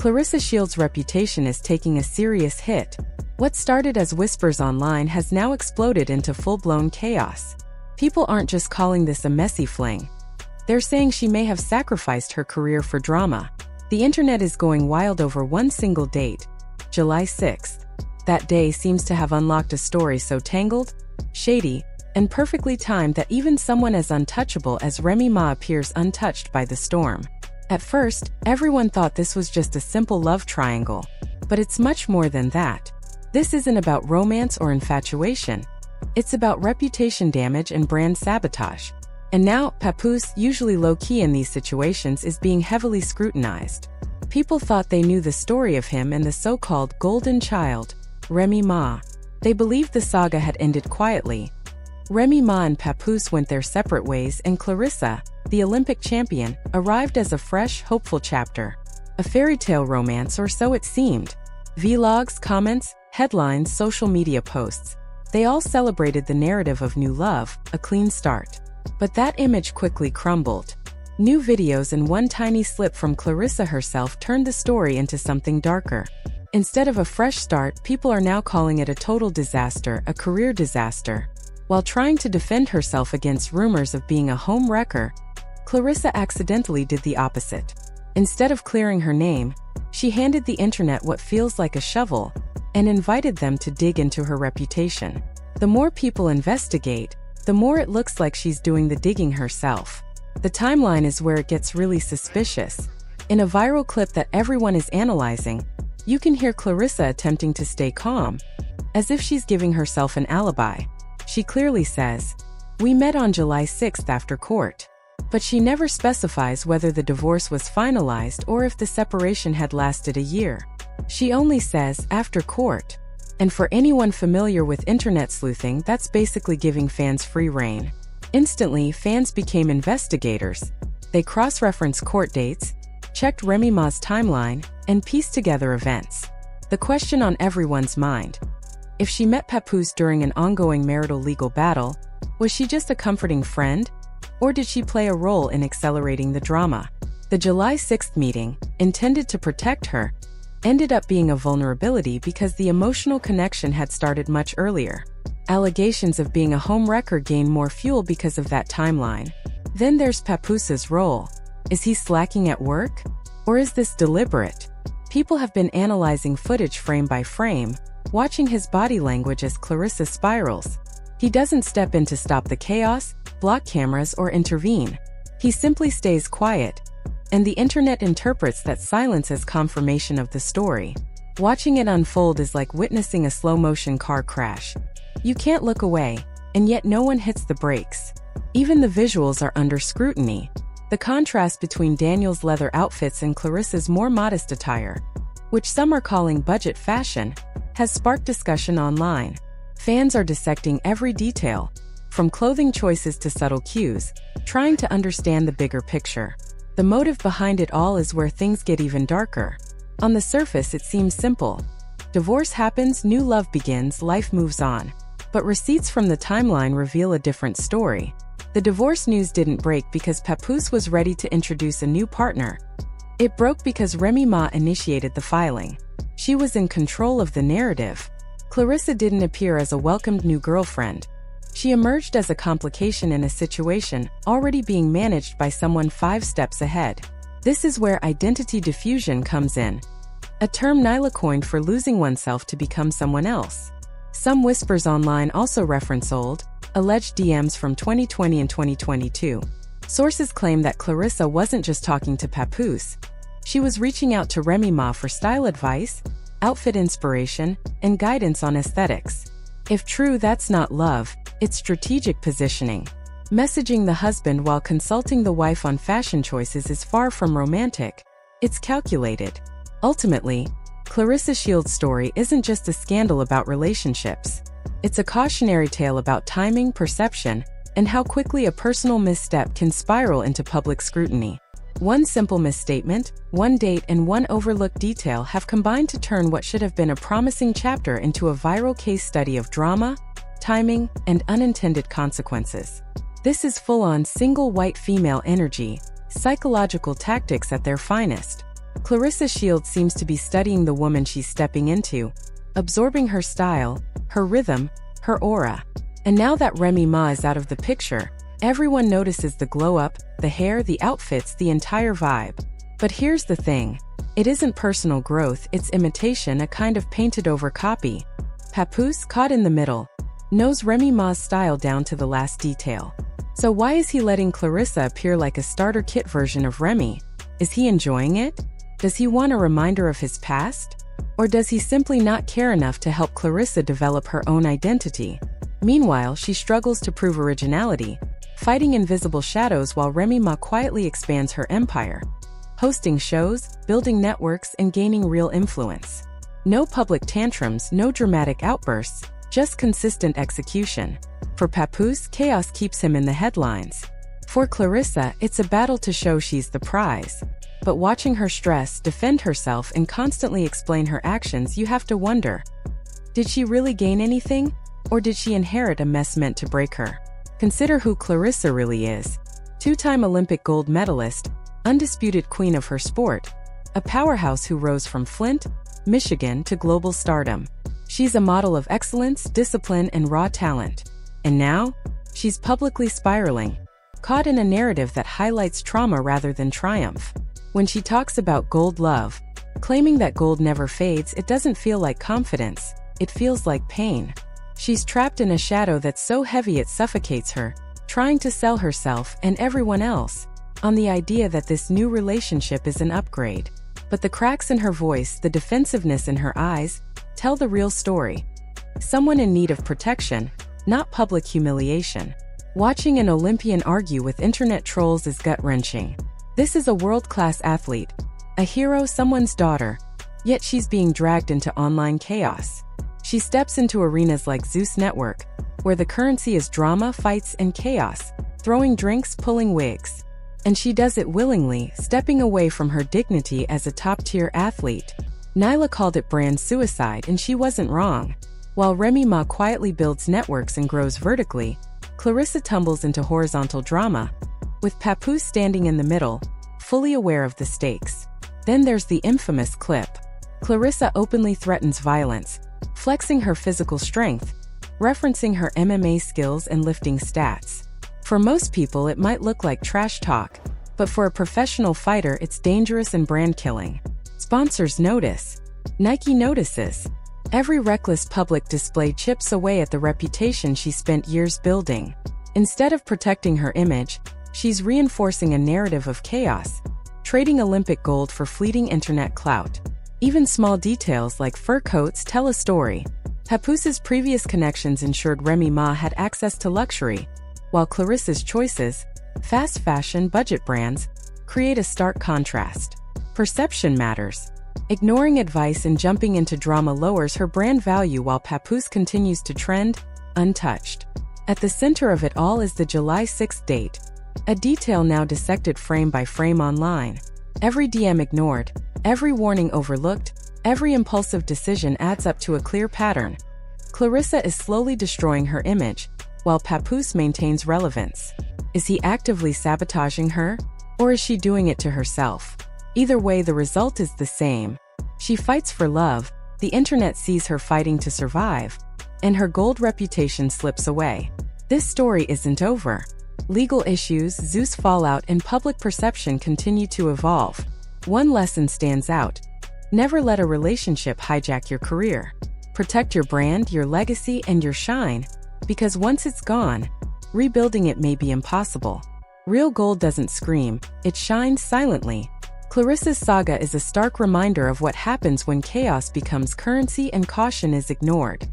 Clarissa Shields' reputation is taking a serious hit. What started as whispers online has now exploded into full-blown chaos. People aren't just calling this a messy fling. They're saying she may have sacrificed her career for drama. The internet is going wild over one single date, July 6th. That day seems to have unlocked a story so tangled, shady, and perfectly timed that even someone as untouchable as Remy Ma appears untouched by the storm. At first, everyone thought this was just a simple love triangle. But it's much more than that. This isn't about romance or infatuation. It's about reputation damage and brand sabotage. And now, Papoose, usually low-key in these situations, is being heavily scrutinized. People thought they knew the story of him and the so-called golden child, Remy Ma. They believed the saga had ended quietly. Remy Ma and Papoose went their separate ways, and Clarissa, the Olympic champion, arrived as a fresh, hopeful chapter. A fairy tale romance, or so it seemed. Vlogs, comments, headlines, social media posts. They all celebrated the narrative of new love, a clean start. But that image quickly crumbled. New videos and one tiny slip from Clarissa herself turned the story into something darker. Instead of a fresh start, people are now calling it a total disaster, a career disaster. While trying to defend herself against rumors of being a home wrecker, Clarissa accidentally did the opposite. Instead of clearing her name, she handed the internet what feels like a shovel and invited them to dig into her reputation. The more people investigate, the more it looks like she's doing the digging herself. The timeline is where it gets really suspicious. In a viral clip that everyone is analyzing, you can hear Clarissa attempting to stay calm, as if she's giving herself an alibi. She clearly says, "We met on July 6th after court." But she never specifies whether the divorce was finalized or if the separation had lasted a year. She only says, "after court." And for anyone familiar with internet sleuthing, that's basically giving fans free rein. Instantly, fans became investigators. They cross-referenced court dates, checked Remy Ma's timeline, and pieced together events. The question on everyone's mind: if she met Papoose during an ongoing marital legal battle, was she just a comforting friend? Or did she play a role in accelerating the drama? The July 6th meeting, intended to protect her, ended up being a vulnerability because the emotional connection had started much earlier. Allegations of being a home wrecker gained more fuel because of that timeline. Then there's Papoose's role. Is he slacking at work? Or is this deliberate? People have been analyzing footage frame by frame, watching his body language as Clarissa spirals. He doesn't step in to stop the chaos, block cameras, or intervene. He simply stays quiet, and the internet interprets that silence as confirmation of the story. Watching it unfold is like witnessing a slow-motion car crash. You can't look away, and yet no one hits the brakes. Even the visuals are under scrutiny. The contrast between Daniel's leather outfits and Clarissa's more modest attire, which some are calling budget fashion, has sparked discussion online. Fans are dissecting every detail, from clothing choices to subtle cues, trying to understand the bigger picture. The motive behind it all is where things get even darker. On the surface, it seems simple. Divorce happens, new love begins, life moves on. But receipts from the timeline reveal a different story. The divorce news didn't break because Papoose was ready to introduce a new partner. It broke because Remy Ma initiated the filing. She was in control of the narrative. Clarissa didn't appear as a welcomed new girlfriend. She emerged as a complication in a situation already being managed by someone 5 steps ahead. This is where identity diffusion comes in, a term Nyla coined for losing oneself to become someone else. Some whispers online also reference old, alleged DMs from 2020 and 2022. Sources claim that Clarissa wasn't just talking to Papoose. She was reaching out to Remy Ma for style advice, outfit inspiration, and guidance on aesthetics. If true, that's not love, it's strategic positioning. Messaging the husband while consulting the wife on fashion choices is far from romantic. It's calculated. Ultimately, Clarissa Shields' story isn't just a scandal about relationships. It's a cautionary tale about timing, perception, and how quickly a personal misstep can spiral into public scrutiny. One simple misstatement, one date, and one overlooked detail have combined to turn what should have been a promising chapter into a viral case study of drama, timing, and unintended consequences. This is full-on single white female energy, psychological tactics at their finest. Clarissa Shields seems to be studying the woman she's stepping into, absorbing her style, her rhythm, her aura. And now that Remy Ma is out of the picture, everyone notices the glow-up, the hair, the outfits, the entire vibe. But here's the thing. It isn't personal growth, it's imitation, a kind of painted-over copy. Papoose, caught in the middle, knows Remy Ma's style down to the last detail. So why is he letting Clarissa appear like a starter kit version of Remy? Is he enjoying it? Does he want a reminder of his past? Or does he simply not care enough to help Clarissa develop her own identity? Meanwhile, she struggles to prove originality, fighting invisible shadows while Remy Ma quietly expands her empire, hosting shows, building networks, and gaining real influence. No public tantrums, no dramatic outbursts, just consistent execution. For Papoose, chaos keeps him in the headlines. For Clarissa, it's a battle to show she's the prize. But watching her stress, defend herself, and constantly explain her actions, you have to wonder, did she really gain anything? Or did she inherit a mess meant to break her? Consider who Clarissa really is. Two-time Olympic gold medalist, undisputed queen of her sport, a powerhouse who rose from Flint, Michigan to global stardom. She's a model of excellence, discipline, and raw talent. And now, she's publicly spiraling, caught in a narrative that highlights trauma rather than triumph. When she talks about gold love, claiming that gold never fades, it doesn't feel like confidence, it feels like pain. She's trapped in a shadow that's so heavy it suffocates her, trying to sell herself and everyone else on the idea that this new relationship is an upgrade. But the cracks in her voice, the defensiveness in her eyes, tell the real story. Someone in need of protection, not public humiliation. Watching an Olympian argue with internet trolls is gut-wrenching. This is a world-class athlete, a hero, someone's daughter, yet she's being dragged into online chaos. She steps into arenas like Zeus Network, where the currency is drama, fights, and chaos, throwing drinks, pulling wigs. And she does it willingly, stepping away from her dignity as a top-tier athlete. Nyla called it brand suicide, and she wasn't wrong. While Remy Ma quietly builds networks and grows vertically, Clarissa tumbles into horizontal drama, with Papoose standing in the middle, fully aware of the stakes. Then there's the infamous clip. Clarissa openly threatens violence, flexing her physical strength, referencing her MMA skills and lifting stats. For most people, it might look like trash talk, but for a professional fighter, it's dangerous and brand-killing. Sponsors notice. Nike notices. Every reckless public display chips away at the reputation she spent years building. Instead of protecting her image, she's reinforcing a narrative of chaos, trading Olympic gold for fleeting internet clout. Even small details like fur coats tell a story. Papoose's previous connections ensured Remy Ma had access to luxury, while Clarissa's choices, fast fashion, budget brands, create a stark contrast. Perception matters. Ignoring advice and jumping into drama lowers her brand value while Papoose continues to trend, untouched. At the center of it all is the July 6th date, a detail now dissected frame by frame online. Every DM ignored, every warning overlooked, every impulsive decision adds up to a clear pattern. Clarissa is slowly destroying her image, while Papoose maintains relevance. Is he actively sabotaging her, or is she doing it to herself? Either way, the result is the same. She fights for love, the internet sees her fighting to survive, and her gold reputation slips away. This story isn't over. Legal issues, Zeus fallout, and public perception continue to evolve. One lesson stands out. Never let a relationship hijack your career. Protect your brand, your legacy, and your shine, because once it's gone, rebuilding it may be impossible. Real gold doesn't scream, it shines silently. Clarissa's saga is a stark reminder of what happens when chaos becomes currency and caution is ignored.